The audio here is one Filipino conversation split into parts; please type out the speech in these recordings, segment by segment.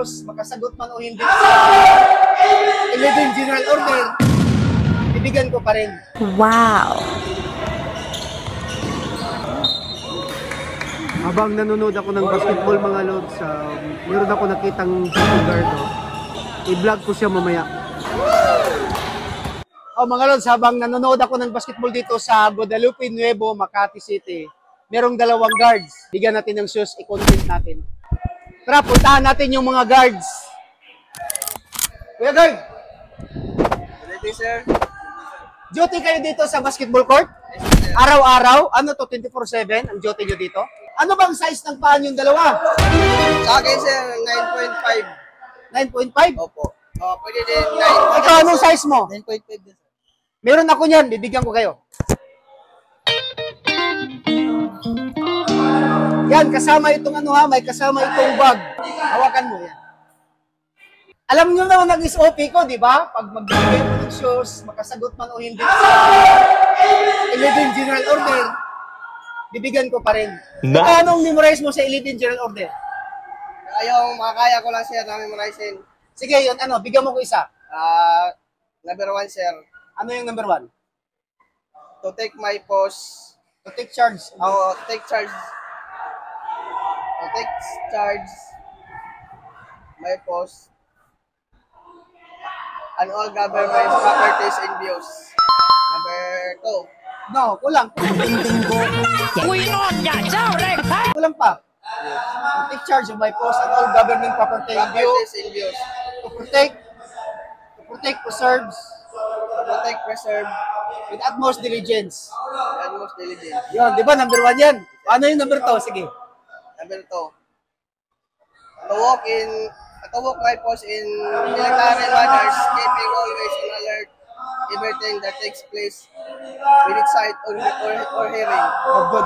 shoes, makasagot man o hindi sa 11 general order, bibigyan ko pa rin. Wow! Habang nanonood ako ng basketball mga lods, meron ako nakitang guard. I-vlog ko siya mamaya. Mga lods, habang nanonood ako ng basketball dito sa Guadalupe Nuevo, Makati City, merong dalawang guards. Bigyan natin ng shoes, i-content natin. Tara, puntahan natin yung mga guards. Kuya guard! Ready, sir? Duty kayo dito sa basketball court? Araw-araw? Ano to, 24/7 ang duty nyo dito? Ano bang size ng paa yung dalawa? Sa akin, sir, 9.5. 9.5? Opo. Pwede din 9. Ikaw, anong size mo? 9.5 din, sir. Meron ako niyan, bibigyan ko kayo. Yan, kasama itong ano ha, may kasama itong bag. Hawakan mo yan. Alam niyo naman nag-SOP ko, di ba? Pag magbigay mo ng shoes, makasagot man o hindi sa 11 general order, bibigyan ko pa rin. Nice. Anong memorize mo sa 11 general order? Yung makakaya ko lang, sir, na memorizein. Sige, yun, ano, bigyan mo ko isa. Number 1, sir. Ano yung number 1? To take my post. To take charge. Take charge. To take charge my post and all government properties and views. Number 2. No, kulang. Kulang pa. To take charge of my post and all government property and Properties and views. to protect, preserve, with utmost diligence. And most diligent. Yun, di ba? Number 1 yan. Ano yung number 2? Sige. Number 2. To walk my post in military manners, keeping always on alert, everything that takes place with its sight or hearing. Oh, good.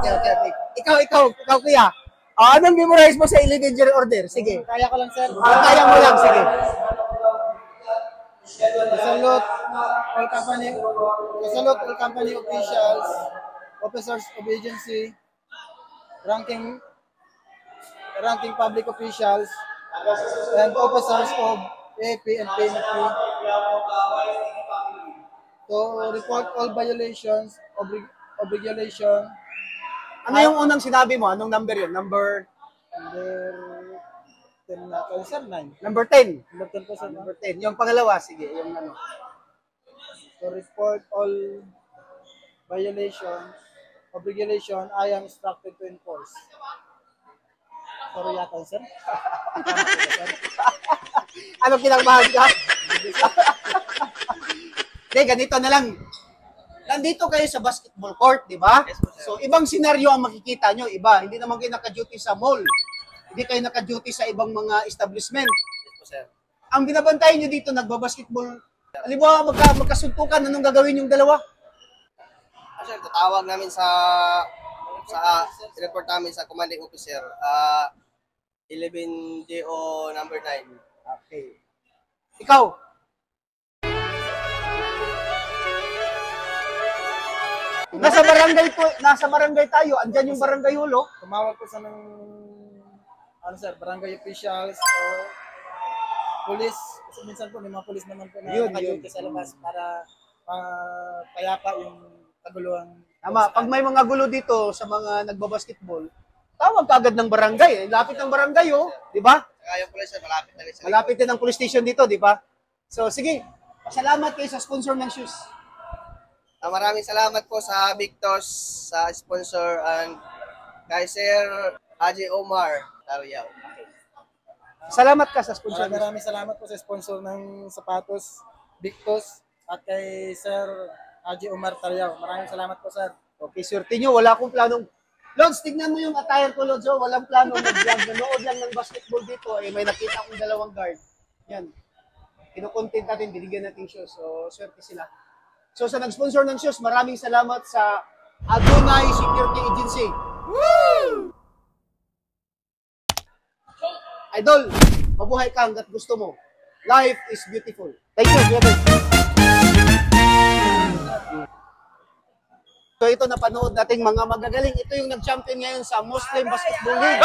Okay. Ikaw, kuya. Anong memorize mo sa 11 general order? Sige. Kaya ko lang, sir. Kaya mo lang, sige. Salute all company officials, officers of agency, ranking public officials, and officers of AP and PNP to report all violations of regulation. Ano yung unang sinabi mo? Anong number yun? Number 10 na po, sir, 9. number 10. Number 10 po, sir. Number 10. Yung pangalawa, sige. Yung ano. To report all violations of regulation, I am instructed to enforce. Sorry yata, sir. Anong kinakbahan ka? Hindi, ganito na lang. Nandito kayo sa basketball court, di ba? Yes, po, sir. So, ibang senaryo ang makikita nyo. Iba. Hindi naman kayo naka-duty sa mall. Hindi kayo naka-duty sa ibang mga establishment. Yes po, sir. Ang binabantayan nyo dito, nagbabasketball. Halimbawa, magkasuntukan, anong gagawin yung dalawa? Sir, tatawag namin sa report namin sa commanding officer. 11JO number 9. Okay. Ikaw? Nasa barangay tayo. Andyan yung barangay hulo. Tumawag ko sa barangay officials o police. Kasi minsan po, may mga police naman po na naka-duty sa labas para payapa yung kaguluhan. Tama. Pag may mga gulo dito sa mga nagbabasketball, tawag ka agad ng barangay. Lapit ng barangay, oh. Di ba? Saka yung police, malapit na rin sa Malapit din ang police station dito, di ba? So, sige. Pasalamat kayo sa sponsor ng shoes. Maraming salamat po sa Victos, sa sponsor, and kay Sir Haji Omar Tariao. Salamat ka sa sponsor. Maraming salamat po sa sponsor ng sapatos, Victos, at kay Sir Haji Omar Tariao. Maraming salamat po, sir. Okay, swerte nyo. Wala akong planong... Lods, tignan mo yung attire ko, Lods. Oh. Walang plano mag-vlog. Nanood lang ng basketball dito. Eh, may nakita akong dalawang guard. Yan. Kinukontent natin, binigyan natin shoes. So, swerte sila. So, sa nag-sponsor ng shoes, maraming salamat sa Adonai Security Agency. Woo! Idol, mabuhay ka hanggat gusto mo. Life is beautiful. Thank you, brother. So ito napanood nating mga magagaling. Ito yung nag-champion ngayon sa Muslim Basketball League.